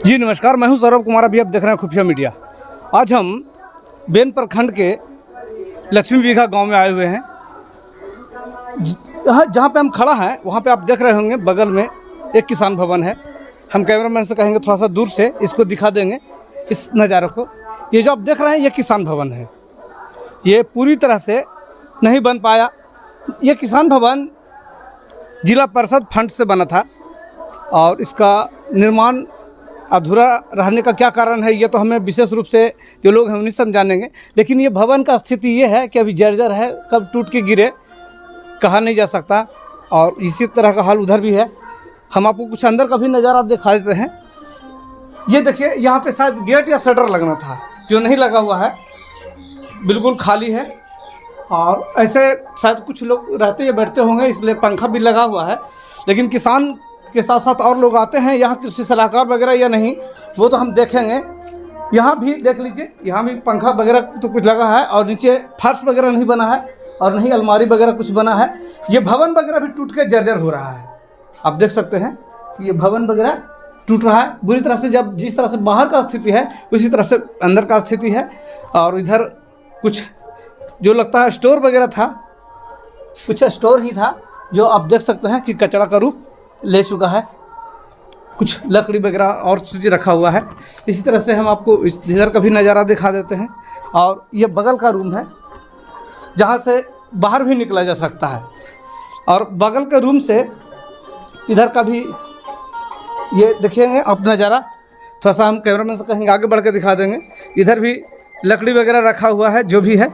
जी नमस्कार, मैं हूं सौरभ कुमार। अभी आप देख रहे हैं खुफिया मीडिया। आज हम बेन प्रखंड के लक्ष्मी बीघा गांव में आए हुए हैं। जहां पे हम खड़ा हैं वहां पे आप देख रहे होंगे बगल में एक किसान भवन है। हम कैमरामैन से कहेंगे थोड़ा सा दूर से इसको दिखा देंगे इस नज़ारे को। ये जो आप देख रहे हैं ये किसान भवन है। ये पूरी तरह से नहीं बन पाया। ये किसान भवन जिला परिषद फंड से बना था और इसका निर्माण अधूरा रहने का क्या कारण है ये तो हमें विशेष रूप से जो लोग हैं उन्हीं से हम जानेंगे। लेकिन ये भवन का स्थिति ये है कि अभी जर्जर है, कब टूट के गिरे कहा नहीं जा सकता। और इसी तरह का हाल उधर भी है। हम आपको कुछ अंदर का भी नज़ारा दिखा देते हैं। ये देखिए, यहाँ पे शायद गेट या शटर लगना था जो नहीं लगा हुआ है, बिल्कुल खाली है। और ऐसे शायद कुछ लोग रहते या बैठते होंगे, इसलिए पंखा भी लगा हुआ है। लेकिन किसान के साथ साथ और लोग आते हैं यहाँ, कृषि सलाहकार वगैरह या नहीं वो तो हम देखेंगे। यहाँ भी देख लीजिए, यहाँ भी पंखा वगैरह तो कुछ लगा है और नीचे फर्श वगैरह नहीं बना है और नहीं अलमारी वगैरह कुछ बना है। ये भवन वगैरह भी टूट के जर्जर हो रहा है। आप देख सकते हैं कि ये भवन वगैरह टूट रहा है बुरी तरह से। जब जिस तरह से बाहर का स्थिति है उसी तरह से अंदर का स्थिति है। और इधर कुछ जो लगता है स्टोर वगैरह था, कुछ स्टोर ही था जो आप देख सकते हैं कि कचरा का रूप ले चुका है। कुछ लकड़ी वगैरह और चीज़ रखा हुआ है। इसी तरह से हम आपको इस इधर का भी नज़ारा दिखा देते हैं। और ये बगल का रूम है जहाँ से बाहर भी निकला जा सकता है। और बगल के रूम से इधर का भी ये देखेंगे आप नज़ारा। थोड़ा सा हम कैमरामैन से कहेंगे आगे बढ़ के दिखा देंगे। इधर भी लकड़ी वगैरह रखा हुआ है जो भी है।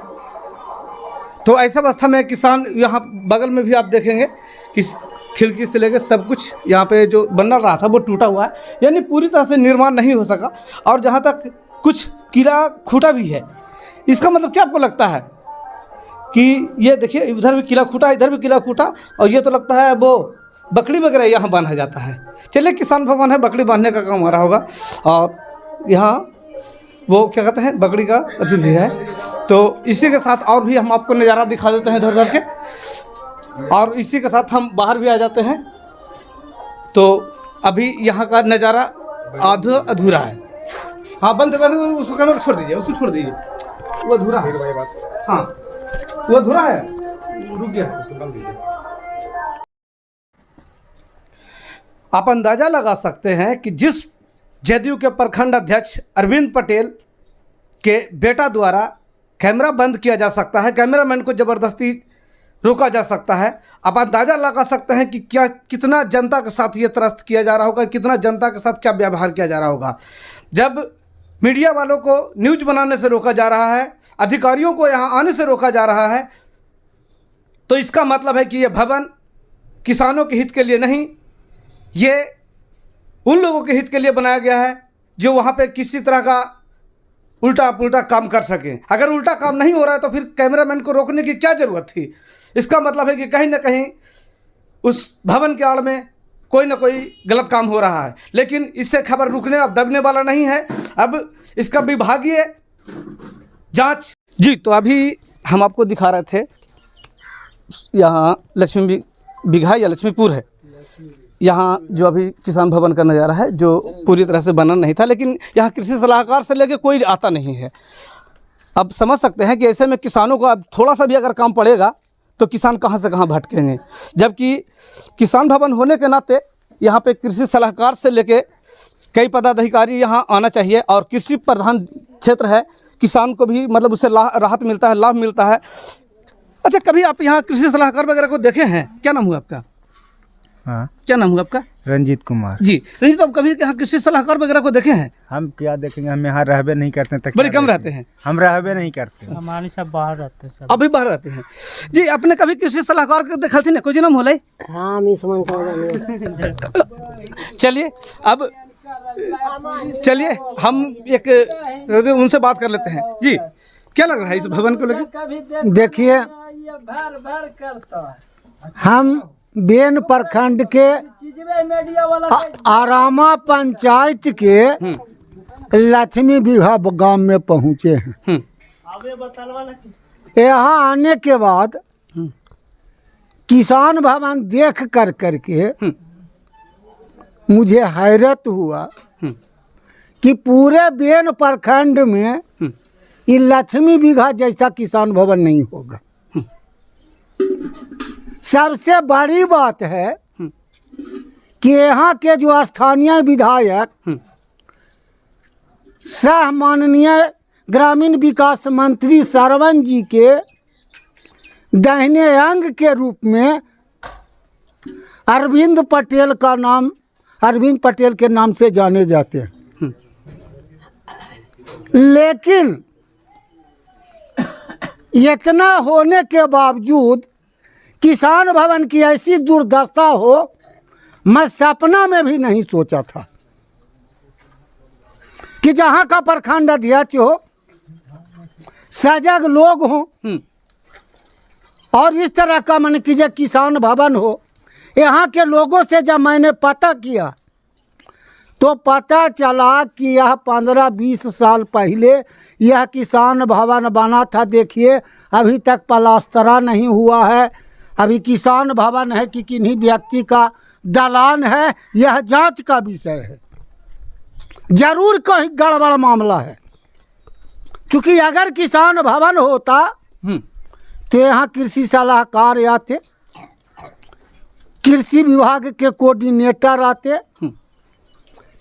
तो ऐसा अवस्था में किसान यहाँ बगल में भी आप देखेंगे कि खिड़की से लेकर सब कुछ यहाँ पे जो बन रहा था वो टूटा हुआ है, यानी पूरी तरह से निर्माण नहीं हो सका। और जहाँ तक कुछ कीड़ा खूटा भी है, इसका मतलब क्या आपको लगता है कि ये देखिए उधर भी कीड़ा खूटा, इधर भी कीड़ा खूटा, और ये तो लगता है वो बकरी वगैरह यहाँ बांधा जाता है। चलिए, किसान भवन है, बकरी बांधने का काम हो रहा होगा। और यहाँ वो क्या कहते हैं बकरी का अति भी है। तो इसी के साथ और भी हम आपको नज़ारा दिखा देते हैं इधर उधर के। और इसी के साथ हम बाहर भी आ जाते हैं। तो अभी यहाँ का नज़ारा आधा अधूरा है। हाँ, बंद उसको कैमरा छोड़ दीजिए, उसको छोड़ दीजिए, वो अधूरा है। हाँ, वो अधूरा है, रुक गया है, उसको बंद दीजिए। आप अंदाज़ा लगा सकते हैं कि जिस जदयू के प्रखंड अध्यक्ष अरविंद पटेल के बेटा द्वारा कैमरा बंद किया जा सकता है, कैमरामैन को ज़बरदस्ती रोका जा सकता है। आप अंदाज़ा लगा सकते हैं कि क्या कितना जनता के साथ ये त्रस्त किया जा रहा होगा, कितना जनता के साथ क्या व्यवहार किया जा रहा होगा। जब मीडिया वालों को न्यूज़ बनाने से रोका जा रहा है, अधिकारियों को यहाँ आने से रोका जा रहा है, तो इसका मतलब है कि ये भवन किसानों के हित के लिए नहीं, ये उन लोगों के हित के लिए बनाया गया है जो वहाँ पे किसी तरह का उल्टा पुल्टा काम कर सकें। अगर उल्टा काम नहीं हो रहा है तो फिर कैमरामैन को रोकने की क्या ज़रूरत थी। इसका मतलब है कि कहीं ना कहीं उस भवन के आड़ में कोई ना कोई गलत काम हो रहा है। लेकिन इससे खबर रुकने अब दबने वाला नहीं है। अब इसका विभागीय जांच। जी, तो अभी हम आपको दिखा रहे थे यहाँ लक्ष्मी बीघा या लक्ष्मीपुर है, यहाँ जो अभी किसान भवन का नज़ारा है जो पूरी तरह से बना नहीं था। लेकिन यहाँ कृषि सलाहकार से लेकर कोई आता नहीं है। अब समझ सकते हैं कि ऐसे में किसानों को अब थोड़ा सा भी अगर काम पड़ेगा तो किसान कहाँ से कहाँ भटकेंगे। जबकि किसान भवन होने के नाते यहाँ पे कृषि सलाहकार से लेके कई पदाधिकारी यहाँ आना चाहिए। और कृषि प्रधान क्षेत्र है, किसान को भी मतलब उससे राहत मिलता है, लाभ मिलता है। अच्छा, कभी आप यहाँ कृषि सलाहकार वगैरह को देखे हैं? क्या नाम हुआ आपका? हाँ, क्या नाम हुआ आपका? रंजीत कुमार। जी रंजीत, आप कभी यहाँ कृषि सलाहकार वगैरह को देखे हैं? हम क्या देखेंगे, हम यहाँ रहबे नहीं करते हैं। बड़ी कम रहते हैं। हम रहबे नहीं करते, हमारे सब बाहर रहते हैं। सब अभी बाहर रहते हैं। जी, आपने कभी कृषि सलाहकार को देखा थी ना? कोई नाम होले? हाँ, चलिए, अब चलिए हम एक उनसे बात कर लेते हैं। जी, क्या लग रहा है इस भवन को लेकर? देखिए, हम बेन प्रखंड के आरामा पंचायत के लक्ष्मी बीघा गांव में पहुंचे हैं। यहाँ आने के बाद किसान भवन देख कर करके मुझे हैरत हुआ कि पूरे बेन प्रखंड में ये लक्ष्मी बीघा जैसा किसान भवन नहीं होगा। सबसे बड़ी बात है कि यहाँ के जो स्थानीय विधायक सह माननीय ग्रामीण विकास मंत्री सरवन जी के दाहिने अंग के रूप में अरविंद पटेल का नाम, अरविंद पटेल के नाम से जाने जाते हैं। लेकिन इतना होने के बावजूद किसान भवन की ऐसी दुर्दशा हो, मैं सपना में भी नहीं सोचा था कि जहाँ का प्रखंड अध्यक्ष हो, सजग लोग हों और इस तरह का मन कीजिए किसान भवन हो। यहाँ के लोगों से जब मैंने पता किया तो पता चला कि यह 15-20 साल पहले यह किसान भवन बना था। देखिए अभी तक पलास्तरा नहीं हुआ है। अभी किसान भवन है कि किन्हीं व्यक्ति का दलान है, यह जांच का विषय है। जरूर कहीं गड़बड़ मामला है, क्योंकि अगर किसान भवन होता तो यहाँ कृषि सलाहकार आते, कृषि विभाग के कोऑर्डिनेटर आते,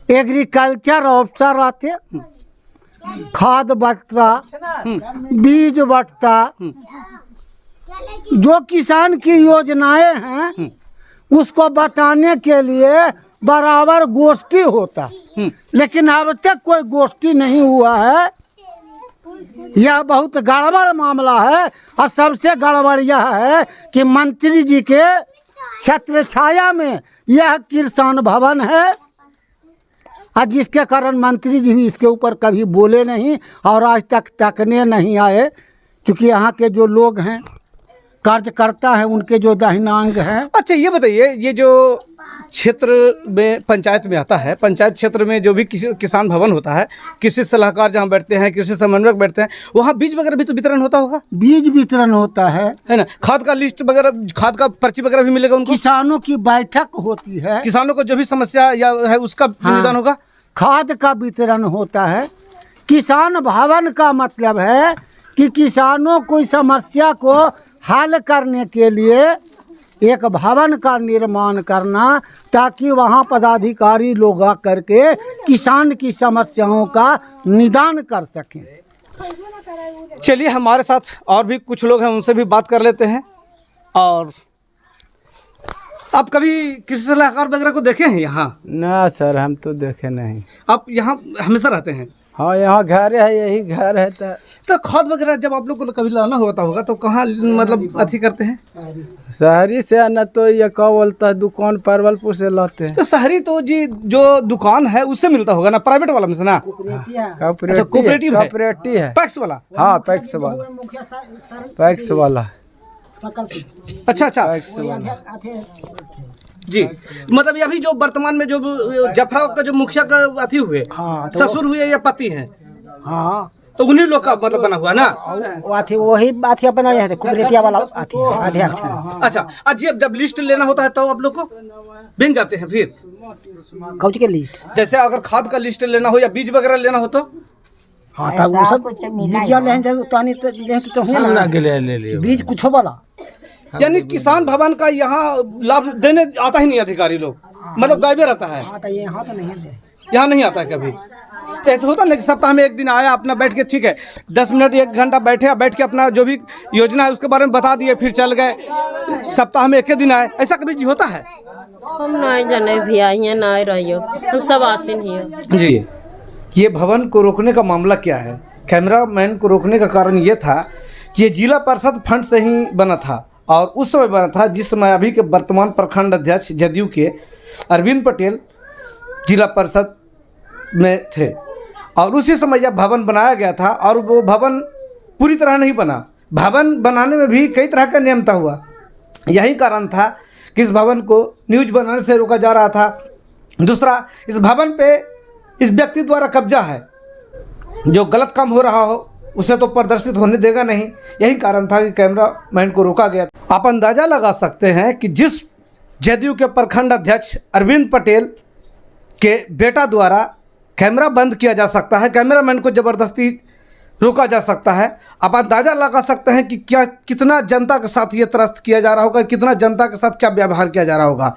एग्रीकल्चर ऑफिसर आते, खाद बटता, बीज बटता, जो किसान की योजनाएं हैं उसको बताने के लिए बराबर गोष्ठी होता। लेकिन अब तक कोई गोष्ठी नहीं हुआ है। यह बहुत गड़बड़ मामला है। और सबसे गड़बड़ यह है कि मंत्री जी के छत्र छाया में यह किसान भवन है, और जिसके कारण मंत्री जी भी इसके ऊपर कभी बोले नहीं और आज तक तकने नहीं आए। क्योंकि यहाँ के जो लोग हैं, कार्यकर्ता हैं, उनके जो दाहिनांग हैं। अच्छा ये बताइए, ये जो क्षेत्र में पंचायत में आता है, पंचायत क्षेत्र में जो भी किसान भवन होता है, कृषि सलाहकार जहाँ बैठते हैं, कृषि समन्वयक बैठते हैं, वहाँ बीज वगैरह भी तो वितरण होता होगा? बीज वितरण होता है ना? खाद का लिस्ट वगैरह, खाद का पर्ची वगैरह भी मिलेगा उनको? किसानों की बैठक होती है, किसानों को जो भी समस्या या है उसका निदान होगा। खाद का वितरण होता है। किसान भवन का मतलब है कि किसानों कोई समस्या को हल करने के लिए एक भवन का निर्माण करना, ताकि वहाँ पदाधिकारी लोग आ करके किसान की समस्याओं का निदान कर सकें। चलिए हमारे साथ और भी कुछ लोग हैं, उनसे भी बात कर लेते हैं। और आप कभी कृषि सलाहकार वगैरह को देखे हैं यहाँ? ना सर, हम तो देखे नहीं। आप यहाँ हमेशा रहते हैं? हाँ, यहाँ घर है, यही घर है। तो खाद वगैरह जब आप लोग को कभी लाना होता होगा तो कहाँ मतलब अथी करते हैं? शहरी से न तो ये क्या बोलता है, दुकान परवलपुर से लाते हैं। तो शहरी तो जी जो दुकान है उससे मिलता होगा ना, प्राइवेट वाला में से ना? कोऑपरेटिव है। पैक्स वाला? हाँ, पैक्स वाला। अच्छा पैक्स वाला जी। मतलब अभी जो वर्तमान में जो जफरा का जो मुखिया का अथी हुए, ससुर हुए या पति हैं, हाँ, तो उन्हीं लोग का मतलब बना हुआ ना? वही बात बना है, कोऑपरेटिव वाला अध्यक्ष है। अच्छा, आज जब लिस्ट लेना होता है तो आप लोग को बन जाते हैं फिर कौच के लिस्ट? जैसे अगर खाद का लिस्ट लेना हो या बीज वगैरह लेना हो तो? हाँ, तब वो सब बीज कुछ वाला, यानी किसान भवन का यहाँ लाभ देने आता ही नहीं अधिकारी लोग, मतलब गायबे रहता है। यहाँ तो नहीं है, यहाँ नहीं आता है कभी। जैसे होता ना कि सप्ताह में एक दिन आया, अपना बैठ के, ठीक है 10 मिनट 1 घंटा बैठ के अपना जो भी योजना है उसके बारे में बता दिए, फिर चल गए। सप्ताह में 1 दिन आए, ऐसा कभी जी होता है? हम नहीं जाने भैया, यहाँ नहीं रहियो, हम सब आसीन ही जी। ये भवन को रोकने का मामला क्या है? कैमरामैन को रोकने का कारण ये था कि ये जिला परिषद फंड से ही बना था, और उस समय बना था जिस समय अभी के वर्तमान प्रखंड अध्यक्ष जदयू के अरविंद पटेल जिला परिषद में थे, और उसी समय यह भवन बनाया गया था। और वो भवन पूरी तरह नहीं बना, भवन बनाने में भी कई तरह का नियमता हुआ। यही कारण था कि इस भवन को न्यूज बनाने से रोका जा रहा था। दूसरा, इस भवन पे इस व्यक्ति द्वारा कब्जा है, जो गलत काम हो रहा हो उसे तो प्रदर्शित होने देगा नहीं। यही कारण था कि कैमरामैन को रोका गया। आप अंदाज़ा लगा सकते हैं कि जिस जदयू के प्रखंड अध्यक्ष अरविंद पटेल के बेटा द्वारा कैमरा बंद किया जा सकता है, कैमरामैन को ज़बरदस्ती रोका जा सकता है। आप अंदाज़ा लगा सकते हैं कि क्या कितना जनता के साथ ये त्रस्त किया जा रहा होगा, कितना जनता के साथ क्या व्यवहार किया जा रहा होगा।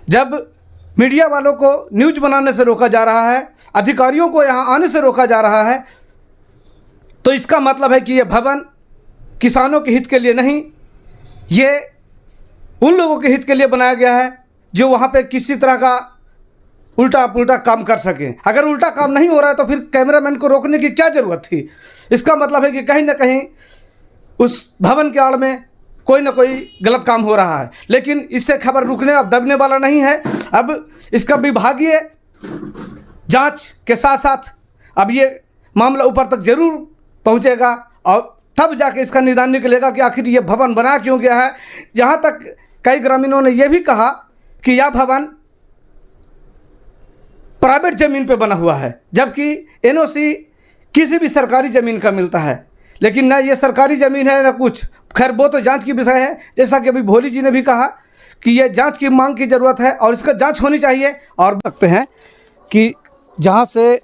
जब मीडिया वालों को न्यूज़ बनाने से रोका जा रहा है, अधिकारियों को यहाँ आने से रोका जा रहा है, तो इसका मतलब है कि ये भवन किसानों के हित के लिए नहीं, ये उन लोगों के हित के लिए बनाया गया है जो वहाँ पे किसी तरह का उल्टा पुल्टा काम कर सकें। अगर उल्टा काम नहीं हो रहा है तो फिर कैमरामैन को रोकने की क्या ज़रूरत थी। इसका मतलब है कि कहीं ना कहीं उस भवन के आड़ में कोई ना कोई गलत काम हो रहा है। लेकिन इससे खबर रुकने अब दबने वाला नहीं है। अब इसका विभागीय जांच के साथ साथ अब ये मामला ऊपर तक जरूर पहुंचेगा और तब जाके इसका निदान निकलेगा कि आखिर ये भवन बना क्यों गया है। जहां तक कई ग्रामीणों ने यह भी कहा कि यह भवन प्राइवेट ज़मीन पे बना हुआ है, जबकि एनओसी किसी भी सरकारी ज़मीन का मिलता है, लेकिन ना ये सरकारी ज़मीन है ना कुछ। खैर वो तो जांच की विषय है। जैसा कि अभी भोली जी ने भी कहा कि ये जांच की मांग की ज़रूरत है और इसका जांच होनी चाहिए। और सकते हैं कि जहां से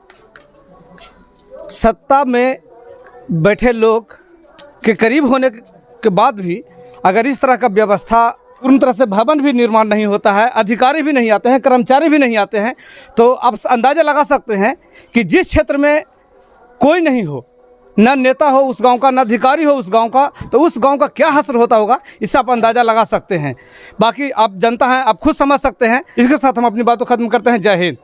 सत्ता में बैठे लोग के करीब होने के बाद भी अगर इस तरह का व्यवस्था पूर्ण तरह से भवन भी निर्माण नहीं होता है, अधिकारी भी नहीं आते हैं, कर्मचारी भी नहीं आते हैं, तो आप अंदाज़ा लगा सकते हैं कि जिस क्षेत्र में कोई नहीं हो, ना नेता हो उस गांव का, ना अधिकारी हो उस गांव का, तो उस गांव का क्या हश्र होता होगा, इससे आप अंदाज़ा लगा सकते हैं। बाकी आप जनता हैं, आप खुद समझ सकते हैं। इसके साथ हम अपनी बातों ख़त्म करते हैं। जय हिंद।